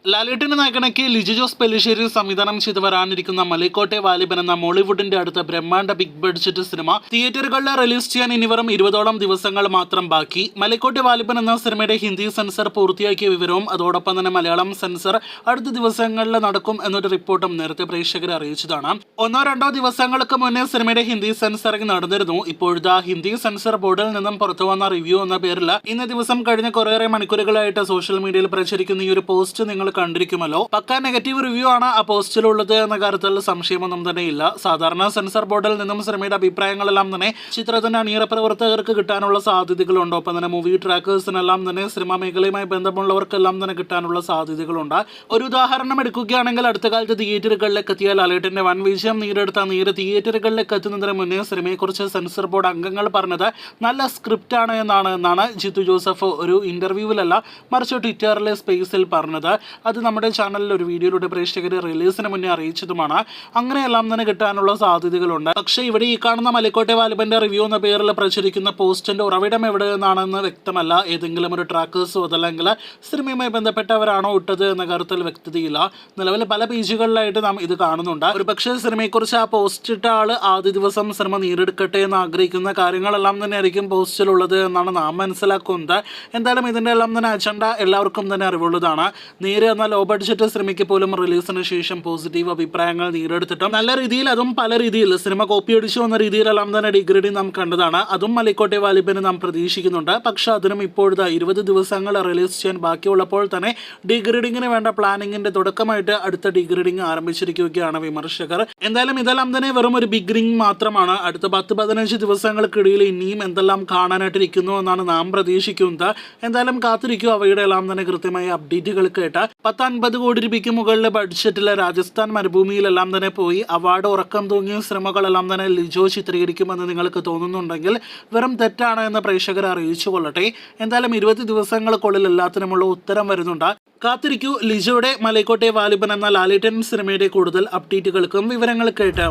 ലാലേട്ടന്റെ നായകനാക്കി ലിജു ജോസ് പെല്ലിശ്ശേരി സംവിധാനം ചെയ്ത് വരാനിരിക്കുന്ന മലൈക്കോട്ടെ വാലിബൻ എന്ന മോളിവുഡിന്റെ അടുത്ത ബ്രഹ്മാണ്ഡ ബിഗ് ബഡ്ജറ്റ് സിനിമ തിയേറ്ററുകളിൽ റിലീസ് ചെയ്യാൻ ഇനി വെറും 20ഓളം ദിവസങ്ങൾ മാത്രം ബാക്കി. മലൈക്കോട്ടെ വാലിബൻ എന്ന സിനിമയുടെ ഹിന്ദി സെൻസർ പൂർത്തിയാക്കിയ വിവരവും അതോടൊപ്പം തന്നെ മലയാളം സെൻസർ അടുത്ത ദിവസങ്ങളിൽ നടക്കും എന്നൊരു റിപ്പോർട്ടും നേരത്തെ പ്രേക്ഷകരെ അറിയിച്ചതാണ്. 1-2 ദിവസങ്ങൾക്ക് മുന്നേ സിനിമയുടെ ഹിന്ദി സെൻസറിംഗ് നടന്നിരുന്നു. ഇപ്പോഴത്തെ ഹിന്ദി സെൻസർ ബോർഡിൽ നിന്നും പുറത്തു വന്ന റിവ്യൂ എന്ന പേരിൽ ഇന്ന് ദിവസം കഴിഞ്ഞ കുറേയേറെ മണിക്കൂറുകളായിട്ട് സോഷ്യൽ മീഡിയയിൽ പ്രചരിക്കുന്ന ഈ ഒരു പോസ്റ്റ് നിങ്ങൾ കണ്ടിരിക്കുമല്ലോ. പക്ക നെഗറ്റീവ് റിവ്യൂ ആണ് ആ പോസ്റ്റിലുള്ളത് എന്ന കാര്യത്തിൽ സംശയമൊന്നും തന്നെ ഇല്ല. സാധാരണ സെൻസർ ബോർഡിൽ നിന്നും സിനിമയുടെ അഭിപ്രായങ്ങളെല്ലാം തന്നെ ചിത്രത്തിന്റെ അണിയറ പ്രവർത്തകർക്ക് കിട്ടാനുള്ള സാധ്യതകളുണ്ട്. ഒപ്പം തന്നെ മൂവി ട്രാക്കേഴ്സിനെല്ലാം തന്നെ സിനിമാ മേഖലയുമായി ബന്ധമുള്ളവർക്കെല്ലാം തന്നെ കിട്ടാനുള്ള സാധ്യതകളുണ്ട്. ഒരു ഉദാഹരണം എടുക്കുകയാണെങ്കിൽ അടുത്ത കാലത്ത് തിയേറ്ററുകളിലേക്ക് എത്തിയ ലാലേട്ടന്റെ വൻ വിജയം നേടിയെടുത്ത തിയേറ്ററുകളിലേക്ക് എത്തുന്നതിന് മുന്നേ സിനിമയെക്കുറിച്ച് സെൻസർ ബോർഡ് അംഗങ്ങൾ പറഞ്ഞത് നല്ല സ്ക്രിപ്റ്റ് ആണ് എന്നാണ് ജിത്തു ജോസഫ് ഒരു ഇന്റർവ്യൂവിലല്ല മറിച്ച് ട്വിറ്ററിലെ സ്പേസിൽ പറഞ്ഞത്. അത് നമ്മുടെ ചാനലിൽ ഒരു വീഡിയോയിലൂടെ പ്രേക്ഷകർ റിലീസിന് മുന്നേ അറിയിച്ചതുമാണ്. അങ്ങനെയെല്ലാം തന്നെ കിട്ടാനുള്ള സാധ്യതകളുണ്ട്. പക്ഷേ ഇവിടെ ഈ കാണുന്ന മലൈക്കോട്ടെ വാലിബന്റെ റിവ്യൂ എന്ന പേരിൽ പ്രചരിക്കുന്ന പോസ്റ്റിന്റെ ഉറവിടം എവിടെ നിന്നാണെന്ന് വ്യക്തമല്ല. ഏതെങ്കിലും ഒരു ട്രാക്കേഴ്സോ അതല്ലെങ്കിൽ സിനിമയുമായി ബന്ധപ്പെട്ടവരാണോ ഇട്ടത് എന്ന കാര്യത്തിൽ വ്യക്തതയില്ല. നിലവിൽ പല പേജുകളിലായിട്ട് നാം ഇത് കാണുന്നുണ്ട്. ഒരു പക്ഷേ സിനിമയെക്കുറിച്ച് ആ പോസ്റ്റ് ഇട്ട ആള് ആദ്യ ദിവസം സിനിമ നേടിയെടുക്കട്ടെ എന്ന് ആഗ്രഹിക്കുന്ന കാര്യങ്ങളെല്ലാം തന്നെ ആയിരിക്കും പോസ്റ്റിലുള്ളത് എന്നാണ് നാം മനസ്സിലാക്കുന്നത്. എന്തായാലും ഇതിന്റെ എല്ലാം തന്നെ അജണ്ട എല്ലാവർക്കും തന്നെ അറിവുള്ളതാണ്. നേരെ എന്ന ലോ ബഡ്ജറ്റ് സിനിമയ്ക്ക് പോലും റിലീസിന് ശേഷം പോസിറ്റീവ് അഭിപ്രായങ്ങൾ നേടിയെടുത്തിട്ടും നല്ല രീതിയിൽ അതും പല രീതിയിൽ സിനിമ കോപ്പി അടിച്ചു എന്ന രീതിയിലെല്ലാം തന്നെ ഡിഗ്രേഡിംഗ് നാം കണ്ടതാണ്. അതും മലൈക്കോട്ടെ വാലിബന് നാം പ്രതീക്ഷിക്കുന്നുണ്ട്. പക്ഷെ അതിനും ഇപ്പോഴത്തെ 20 ദിവസങ്ങൾ റിലീസ് ചെയ്യാൻ ബാക്കിയുള്ളപ്പോൾ തന്നെ ഡിഗ്രേഡിങ്ങിന് വേണ്ട പ്ലാനിങ്ങിന്റെ തുടക്കമായിട്ട് അടുത്ത ഡിഗ്രേഡിംഗ് ആരംഭിച്ചിരിക്കുകയാണ് വിമർശകർ. എന്തായാലും ഇതെല്ലാം തന്നെ വെറും ഒരു ബിഗ് റിംഗ് മാത്രമാണ്. അടുത്ത 10-15 ദിവസങ്ങൾക്കിടയിൽ ഇനിയും എന്തെല്ലാം കാണാനായിട്ടിരിക്കുന്നു എന്നാണ് നാം പ്രതീക്ഷിക്കുന്നത്. എന്തായാലും കാത്തിരിക്കും അവയുടെ എല്ലാം തന്നെ കൃത്യമായ അപ്ഡേറ്റുകൾ കേട്ട്. 50 കോടി രൂപയ്ക്ക് മുകളിൽ ബഡ്ജറ്റിലെ രാജസ്ഥാൻ മരുഭൂമിയിലെല്ലാം തന്നെ പോയി അവാർഡ് ഉറക്കം തൂങ്ങിയ സിനിമകളെല്ലാം തന്നെ ലിജോ ചിത്രീകരിക്കുമെന്ന് നിങ്ങൾക്ക് തോന്നുന്നുണ്ടെങ്കിൽ വെറും തെറ്റാണ് എന്ന് പ്രേക്ഷകരെ അറിയിച്ചു കൊള്ളട്ടെ. എന്തായാലും 20 ദിവസങ്ങൾക്കുള്ളിൽ എല്ലാത്തിനുമുള്ള ഉത്തരം വരുന്നുണ്ട്. കാത്തിരിക്കൂ ലിജോയുടെ മലൈക്കോട്ടെ വാലിബൻ എന്ന ലാലേട്ടൻ സിനിമയുടെ കൂടുതൽ അപ്ഡേറ്റുകൾക്കും വിവരങ്ങൾക്കായിട്ട്.